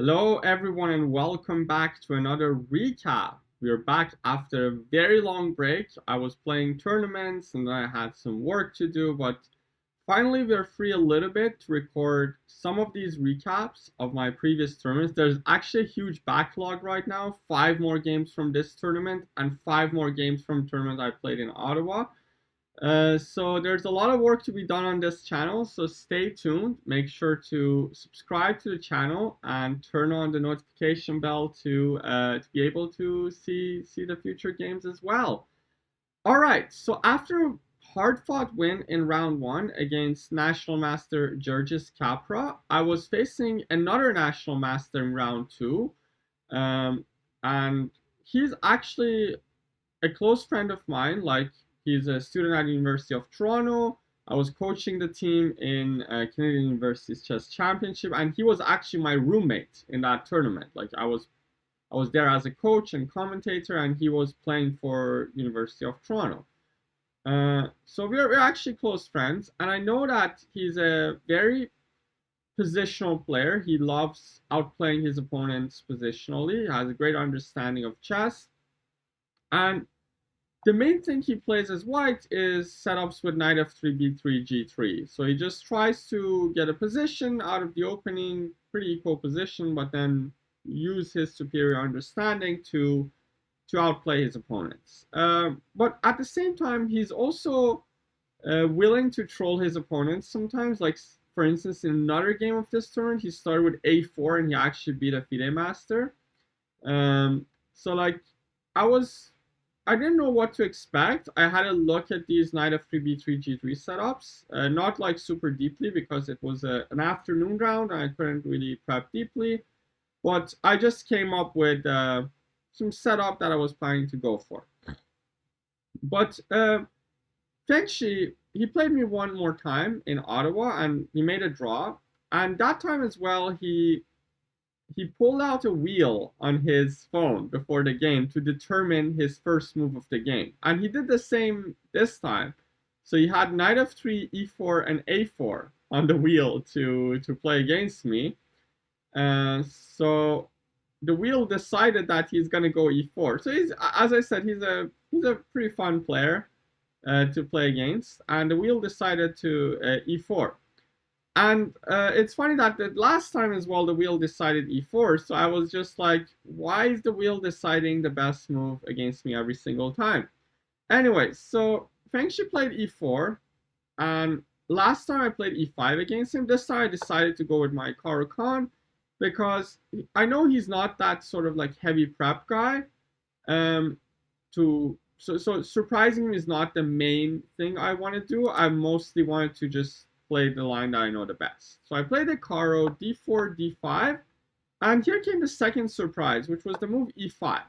Hello, everyone, and welcome back to another recap. We're back after a very long break. I was playing tournaments and I had some work to do, but finally, we're free a little bit to record some of these recaps of my previous tournaments. There's actually a huge backlog right now, 5 more games from this tournament and 5 more games from tournament I played in Ottawa. So there's a lot of work to be done on this channel, so stay tuned. Make sure to subscribe to the channel and turn on the notification bell to be able to see the future games as well. All right, so after a hard-fought win in round one against National Master Georges Capra, I was facing another National Master in round two, um, and he's actually a close friend of mine. Like, he's a student at the University of Toronto. I was coaching the team in Canadian University's chess championship, and he was actually my roommate in that tournament. Like, I was there as a coach and commentator, and he was playing for University of Toronto. So we're actually close friends, and I know that he's a very positional player. He loves outplaying his opponents positionally. He has a great understanding of chess, and the main thing he plays as white is setups with knight f3, b3, g3. So he just tries to get a position out of the opening, pretty equal position, but then use his superior understanding to outplay his opponents. But at the same time, he's also willing to troll his opponents sometimes. Like, for instance, in another game of this turn, he started with a4 and he actually beat a FIDE master. So like, I was I didn't know what to expect. I had a look at these knight f3, b3, g3 setups, not like super deeply because it was an afternoon round and I couldn't really prep deeply. But I just came up with some setup that I was planning to go for. But Fengxi, he played me one more time in Ottawa and he made a draw. And that time as well, he pulled out a wheel on his phone before the game to determine his first move of the game. And he did the same this time. So he had knight f3, e4, and a4 on the wheel to play against me. So the wheel decided that he's gonna go e4. So he's, as I said, he's a pretty fun player to play against. And the wheel decided to e4. And it's funny that the last time as well, the wheel decided e4. So I was just like, why is the wheel deciding the best move against me every single time? Anyway, so Fengxi played e4. And last time I played e5 against him. This time I decided to go with my Caro-Kann because I know he's not that sort of like heavy prep guy. Um, so surprising him is not the main thing I want to do. I mostly wanted to just play the line that I know the best. So I played the Caro d4, d5, and here came the second surprise, which was the move e5.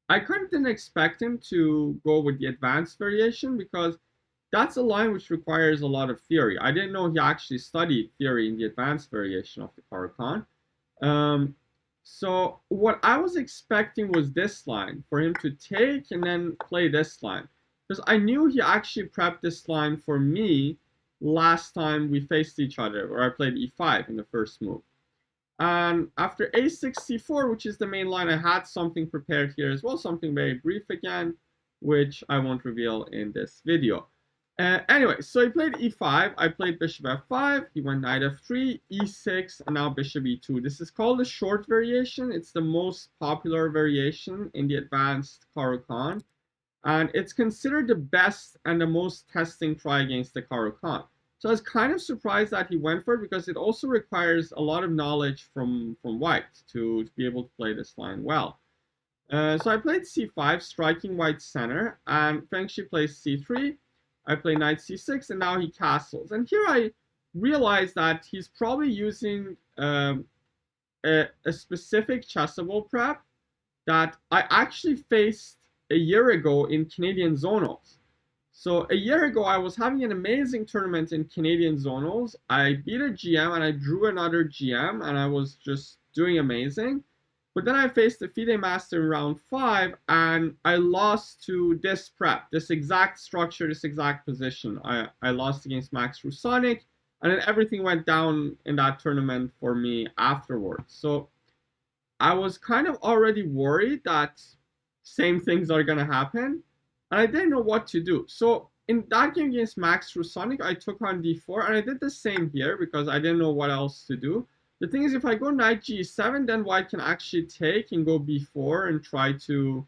I kind of didn't expect him to go with the advanced variation because that's a line which requires a lot of theory. I didn't know he actually studied theory in the advanced variation of the Caro-Kann. So what I was expecting was this line, for him to take and then play this line. Because I knew he actually prepped this line for me last time we faced each other, where I played e5 in the first move. And after a6, c4, which is the main line, I had something prepared here as well, something very brief again, which I won't reveal in this video. Anyway, so he played e5, I played bishop f5, he went knight f3, e6, and now bishop e2. This is called the short variation. It's the most popular variation in the advanced Caro-Kann, and it's considered the best and the most testing try against the Caro-Kann. So I was kind of surprised that he went for it because it also requires a lot of knowledge from white to be able to play this line well. So I played c5, striking white center, and Fengxi plays c3. I play knight c6, and now he castles. And here I realize that he's probably using a specific chessable prep that I actually faced a year ago in Canadian zonals. So a year ago, I was having an amazing tournament in Canadian zonals. I beat a GM and I drew another GM, and I was just doing amazing. But then I faced the FIDE Master in round 5, and I lost to this prep, this exact structure, this exact position. I lost against Max Rusonic, And then everything went down in that tournament for me afterwards. So I was kind of already worried that same things are gonna happen, and I didn't know what to do. So in that game against Max Rusonic, I took on d4, and I did the same here because I didn't know what else to do. The thing is, if I go knight g7, then white can actually take and go b4 and try to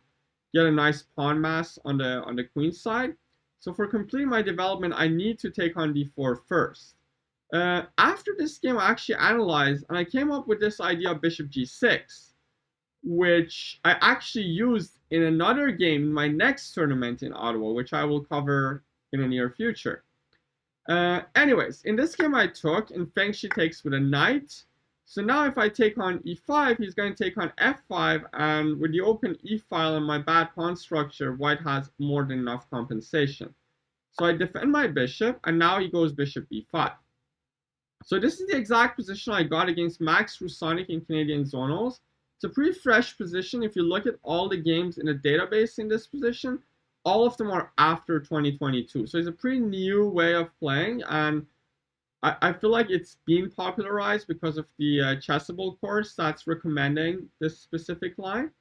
get a nice pawn mass on the queen side. So for completing my development, I need to take on d4 first. After this game, I actually analyzed and I came up with this idea of bishop g6, which I actually used in another game in my next tournament in Ottawa, which I will cover in the near future. Anyways, in this game I took, and Fengxi takes with a knight. So now if I take on e5, he's going to take on f5, and with the open e-file and my bad pawn structure, white has more than enough compensation. So I defend my bishop, and now he goes bishop e5. So this is the exact position I got against Max Rusonic in Canadian Zonals. It's a pretty fresh position. If you look at all the games in the database in this position, all of them are after 2022. So it's a pretty new way of playing, and I feel like it's been popularized because of the Chessable course that's recommending this specific line.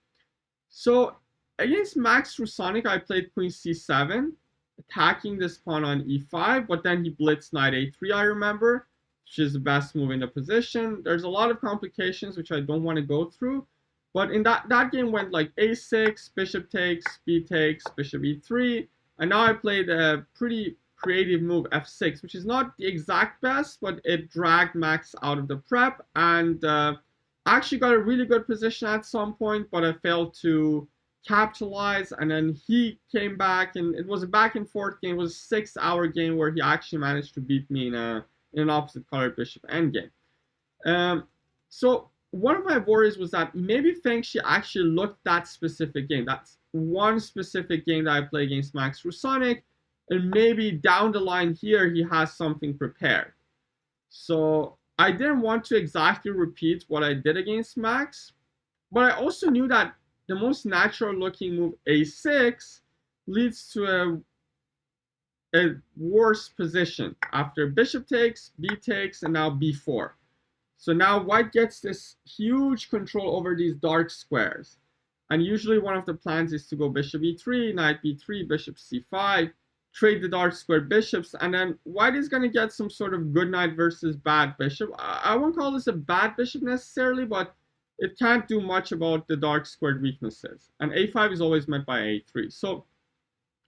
So against Max Rusonic, I played queen c7, attacking this pawn on e5, but then he blitzed knight a3, I remember, which is the best move in the position. There's a lot of complications which I don't want to go through, but in that game went like a6, bishop takes, b takes, bishop e3, and now I played a pretty creative move f6, which is not the exact best, but it dragged Max out of the prep, and actually got a really good position at some point, but I failed to capitalize, and then he came back, and it was a back and forth game. It was a 6-hour game where he actually managed to beat me in an opposite colored bishop endgame. So one of my worries was that maybe Fengxi actually looked that specific game. That's one specific game that I play against Max Rusonic, and maybe down the line here he has something prepared. So I didn't want to exactly repeat what I did against Max, but I also knew that the most natural looking move a6 leads to a worse position after bishop takes, b takes, and now b4. So now white gets this huge control over these dark squares. And usually one of the plans is to go bishop e3, knight b3, bishop c5, trade the dark square bishops, and then white is going to get some sort of good knight versus bad bishop. I won't call this a bad bishop necessarily, but it can't do much about the dark squared weaknesses. And a5 is always met by a3. So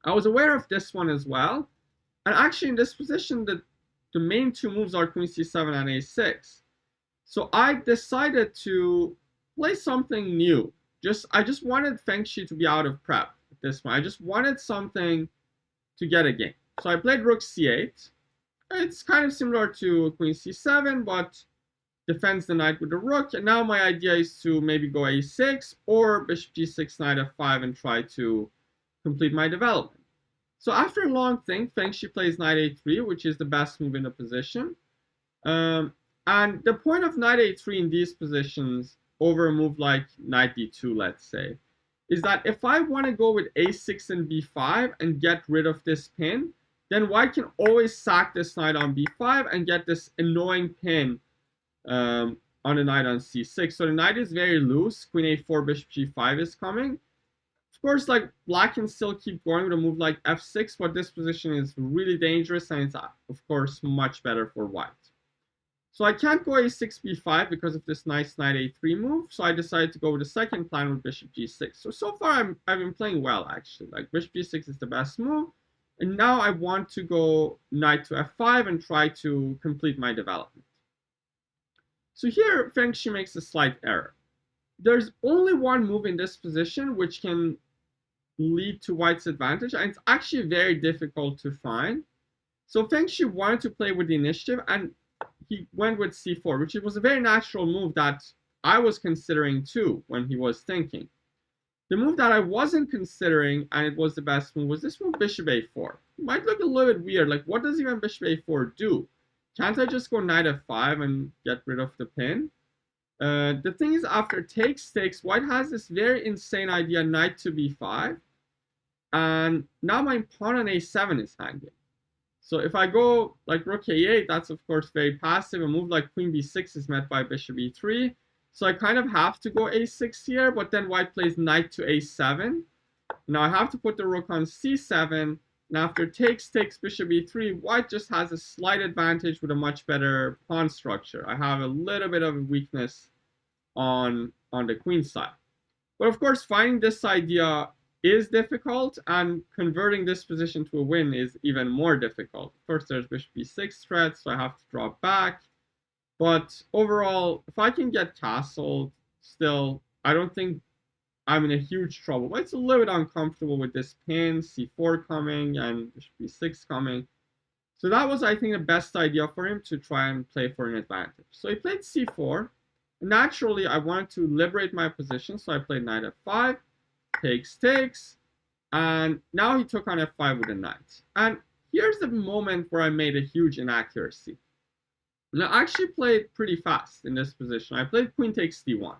I was aware of this one as well. And actually in this position, the main two moves are queen c7 and a6. So I decided to play something new. I just wanted Fengxi to be out of prep at this point. I just wanted something to get a game. So I played rook c8. It's kind of similar to queen c7, but defends the knight with the rook. And now my idea is to maybe go a6 or bishop g6, knight f5 and try to complete my development. So after a long think, Fengxi plays knight a3, which is the best move in the position. And the point of knight a3 in these positions over a move like knight d2, let's say, is that if I want to go with a6 and b5 and get rid of this pin, then white can always sack this knight on b5 and get this annoying pin on the knight on c6. So the knight is very loose. Queen a4, bishop g5 is coming. Of course, like black can still keep going with a move like f6, but this position is really dangerous, and it's of course much better for white. So I can't go a6, b5 because of this nice knight a3 move. So I decided to go with the second plan with bishop g6. So far I've been playing well actually. Like bishop g6 is the best move. And now I want to go knight to f5 and try to complete my development. So here Fengxi makes a slight error. There's only one move in this position which can lead to white's advantage, and it's actually very difficult to find. So Fengxi wanted to play with the initiative, and he went with c4, which was a very natural move that I was considering too when he was thinking. The move that I wasn't considering, and it was the best move, was this move, bishop a4. It might look a little bit weird, like what does even bishop a4 do? Can't I just go knight f5 and get rid of the pin? The thing is, after takes, white has this very insane idea, knight to b5, and now my pawn on a7 is hanging. So if I go like rook a8, that's of course very passive. A move like queen b6 is met by bishop e3. So I kind of have to go a6 here, but then white plays knight to a7. Now I have to put the rook on c7, and after takes bishop e3, white just has a slight advantage with a much better pawn structure. I have a little bit of a weakness on the queen side. But of course, finding this idea is difficult, and converting this position to a win is even more difficult. First, there's bishop e6 threat, so I have to drop back. But overall, if I can get castled, still, I don't think I'm in a huge trouble. But it's a little bit uncomfortable with this pin, c4 coming, and bishop e6 coming. So that was, I think, the best idea for him to try and play for an advantage. So he played c4. Naturally, I wanted to liberate my position, so I played knight f5, takes, and now he took on f5 with a knight. And here's the moment where I made a huge inaccuracy. And I actually played pretty fast in this position. I played queen takes d1.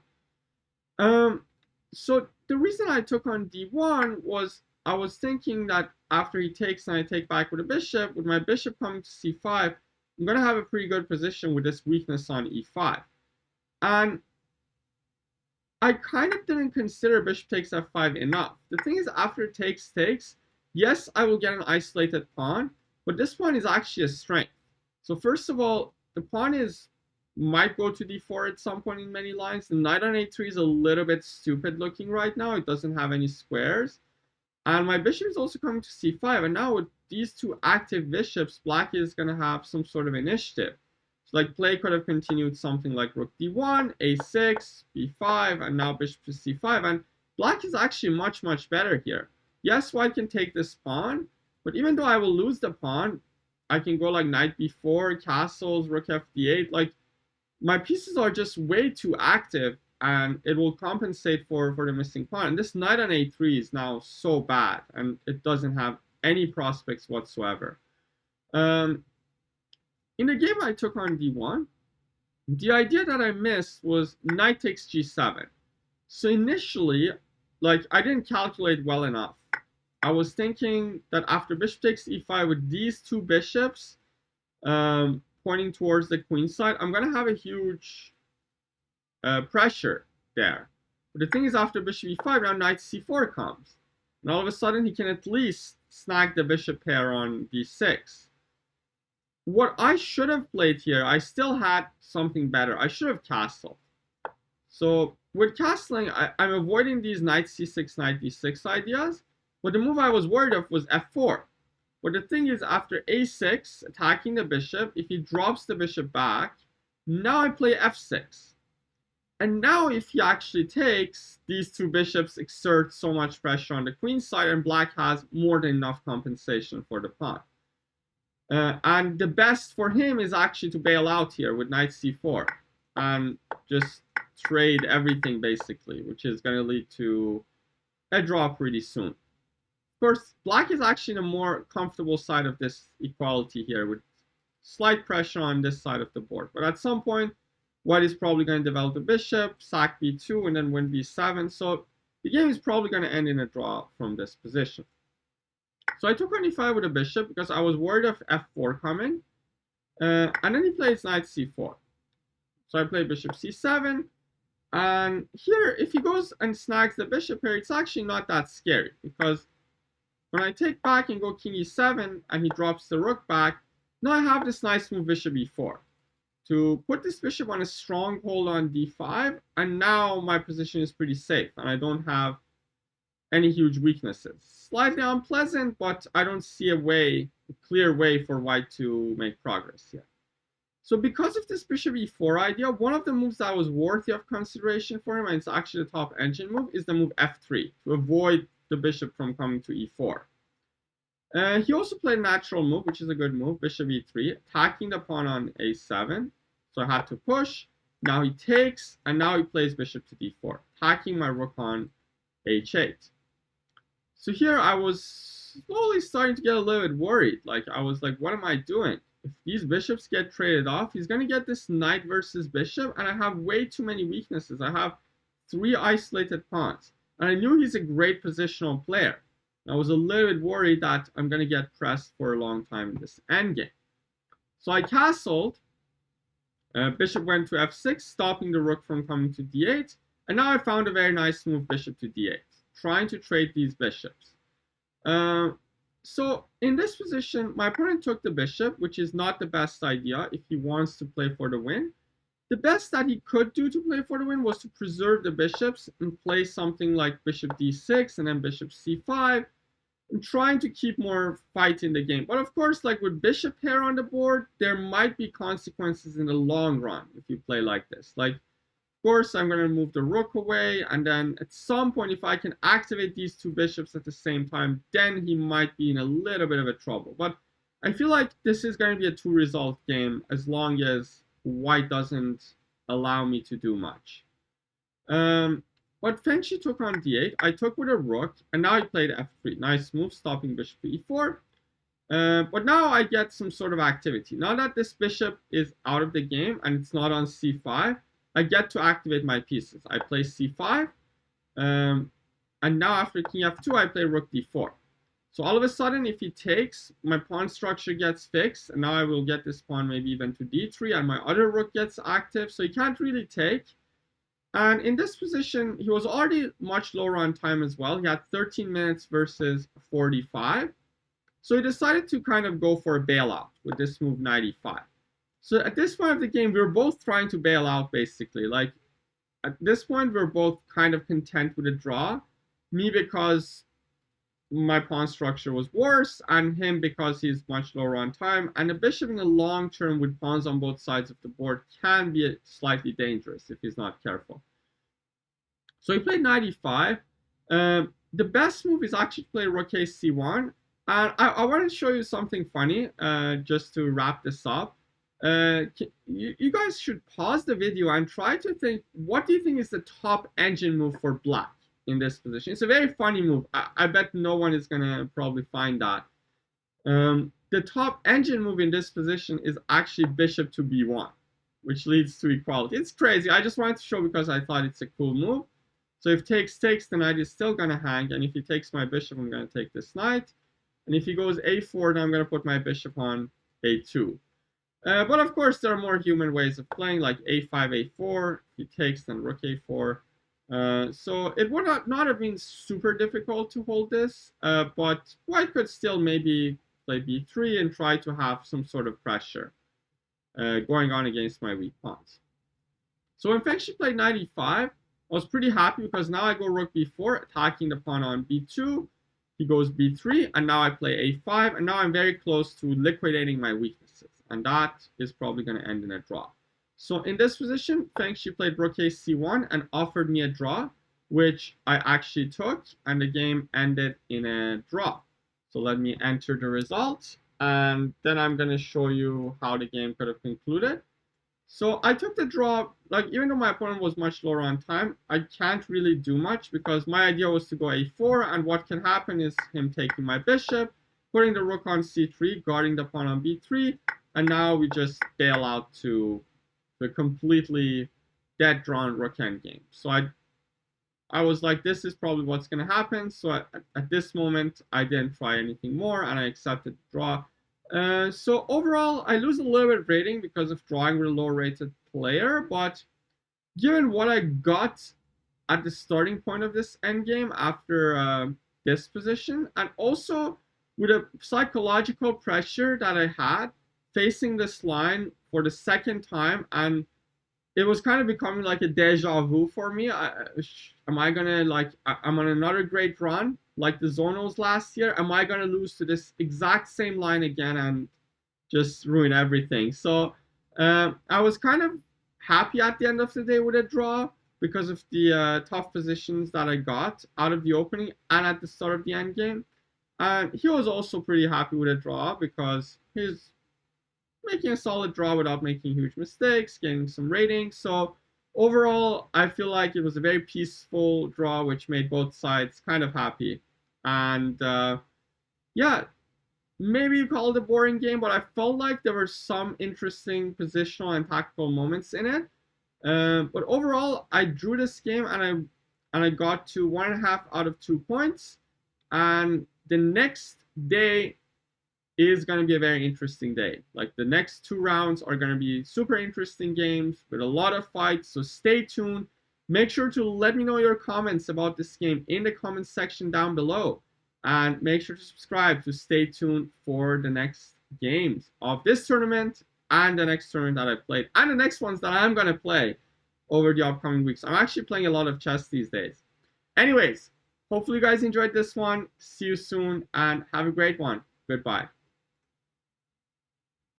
So the reason I took on d1 was I was thinking that after he takes and I take back with a bishop, with my bishop coming to c5, I'm going to have a pretty good position with this weakness on e5. And I kind of didn't consider bishop takes f5 enough. The thing is, after takes, yes, I will get an isolated pawn, but this pawn is actually a strength. So first of all, the pawn might go to d4 at some point in many lines. The knight on a3 is a little bit stupid looking right now. It doesn't have any squares. And my bishop is also coming to c5. And now with these two active bishops, black is going to have some sort of initiative. So like play could have continued something like rook d1, a6, b5, and now bishop to c5. And black is actually much, much better here. Yes, white can take this pawn, but even though I will lose the pawn, I can go like knight b4, castles, rook fd8. Like, my pieces are just way too active, and it will compensate for the missing pawn. And this knight on a3 is now so bad, and it doesn't have any prospects whatsoever. In the game I took on d1, the idea that I missed was knight takes g7. So initially, like, I didn't calculate well enough. I was thinking that after bishop takes e5 with these two bishops pointing towards the queen side, I'm going to have a huge pressure there. But the thing is, after bishop e5, now knight c4 comes. And all of a sudden, he can at least snag the bishop pair on d6. What I should have played here, I still had something better. I should have castled. So with castling, I'm avoiding these knight c6, knight d6 ideas. But the move I was worried of was f4. But the thing is, after a6, attacking the bishop, if he drops the bishop back, now I play f6. And now if he actually takes, these two bishops exert so much pressure on the queen side, and black has more than enough compensation for the pawn. And the best for him is actually to bail out here with knight c4 and just trade everything basically, which is going to lead to a draw pretty soon. Of course, black is actually in a more comfortable side of this equality here with slight pressure on this side of the board. But at some point, white is probably going to develop the bishop, sack b2, and then win b7. So the game is probably going to end in a draw from this position. So I took on e5 with a bishop because I was worried of f4 coming. And then he plays knight c4. So I play bishop c7. And here, if he goes and snags the bishop here, it's actually not that scary. Because when I take back and go king e7 and he drops the rook back, now I have this nice move bishop e4 to put this bishop on a stronghold on d5. And now my position is pretty safe. And I don't have any huge weaknesses. Slightly unpleasant, but I don't see a clear way for white to make progress here. So because of this bishop e4 idea, one of the moves that was worthy of consideration for him, and it's actually the top engine move, is the move f3 to avoid the bishop from coming to e4. He also played a natural move, which is a good move, bishop e3, attacking the pawn on a7. So I had to push. Now he takes, and now he plays bishop to d4, attacking my rook on h8. So here I was slowly starting to get a little bit worried. Like, I was like, what am I doing? If these bishops get traded off, he's going to get this knight versus bishop, and I have way too many weaknesses. I have 3 isolated pawns. And I knew he's a great positional player. I was a little bit worried that I'm going to get pressed for a long time in this endgame. So I castled. Bishop went to f6, stopping the rook from coming to d8. And now I found a very nice move, bishop to d8, trying to trade these bishops. Uh, so in this position, my opponent took the bishop, which is not the best idea if he wants to play for the win. The best that he could do to play for the win was to preserve the bishops and play something like bishop d6 and then bishop c5, and trying to keep more fight in the game. But of course, like with bishop pair on the board, there might be consequences in the long run if you play like this. Like, of course, I'm going to move the rook away, and then at some point, if I can activate these two bishops at the same time, then he might be in a little bit of a trouble. But I feel like this is going to be a two-result game as long as white doesn't allow me to do much. But Fengxi took on d8. I took with a rook, and now he played f3. Nice move, stopping bishop to e4. But now I get some sort of activity. Now that this bishop is out of the game and it's not on c5, I get to activate my pieces. I play c5, and now after king f2, I play rook d4. So all of a sudden, if he takes, my pawn structure gets fixed, and now I will get this pawn maybe even to d3, and my other rook gets active, so he can't really take. And in this position, he was already much lower on time as well. He had 13 minutes versus 45. So he decided to kind of go for a bailout with this move 95. So at this point of the game, we were both trying to bail out, basically. Like, at this point, we were both kind of content with a draw. Me because my pawn structure was worse, and him because he's much lower on time. And the bishop in the long term with pawns on both sides of the board can be slightly dangerous if he's not careful. So he played 95. The best move is actually to play rook a c1. And I want to show you something funny just to wrap this up. You guys should pause the video and try to think, what do you think is the top engine move for black in this position? It's a very funny move. I bet no one is going to probably find that. The top engine move in this position is actually bishop to b1, which leads to equality. It's crazy. I just wanted to show because I thought it's a cool move. So if takes, the knight is still going to hang. And if he takes my bishop, I'm going to take this knight. And if he goes a4, then I'm going to put my bishop on a2. But of course, there are more human ways of playing, like a5, a4. If he takes, then rook a4. So it would not have been super difficult to hold this, but white could still maybe play b3 and try to have some sort of pressure going on against my weak pawns. So when Fengxi played 95, I was pretty happy because now I go rook b4, attacking the pawn on b2. He goes b3, and now I play a5, and now I'm very close to liquidating my weaknesses, and that is probably going to end in a draw. So in this position, Fengxi played rook a c1 and offered me a draw, which I actually took, and the game ended in a draw. So let me enter the result, and then I'm going to show you how the game could have concluded. So I took the draw, like even though my opponent was much lower on time, I can't really do much because my idea was to go a4, and what can happen is him taking my bishop, putting the rook on c3, guarding the pawn on b3, and now we just bail out to the completely dead drawn rook endgame. So I was like, this is probably what's going to happen. So at this moment, I didn't try anything more, and I accepted the draw. So overall, I lose a little bit of rating because of drawing with a low rated player, but given what I got at the starting point of this endgame after this position, and also with a psychological pressure that I had facing this line for the second time, and it was kind of becoming like a deja vu for me. I'm on another great run like the zonals last year? Am I going to lose to this exact same line again and just ruin everything? So I was kind of happy at the end of the day with a draw because of the tough positions that I got out of the opening and at the start of the end game. And he was also pretty happy with a draw because he's making a solid draw without making huge mistakes, getting some ratings. So overall, I feel like it was a very peaceful draw, which made both sides kind of happy. And yeah, maybe you call it a boring game, but I felt like there were some interesting positional and tactical moments in it. But overall, I drew this game and I got to 1.5 out of 2 points. And the next day is going to be a very interesting day. Like the next 2 rounds are going to be super interesting games with a lot of fights. So stay tuned. Make sure to let me know your comments about this game in the comments section down below. And make sure to subscribe to stay tuned for the next games of this tournament and the next tournament that I played and the next ones that I'm going to play over the upcoming weeks. I'm actually playing a lot of chess these days. Anyways, hopefully you guys enjoyed this one. See you soon and have a great one. Goodbye.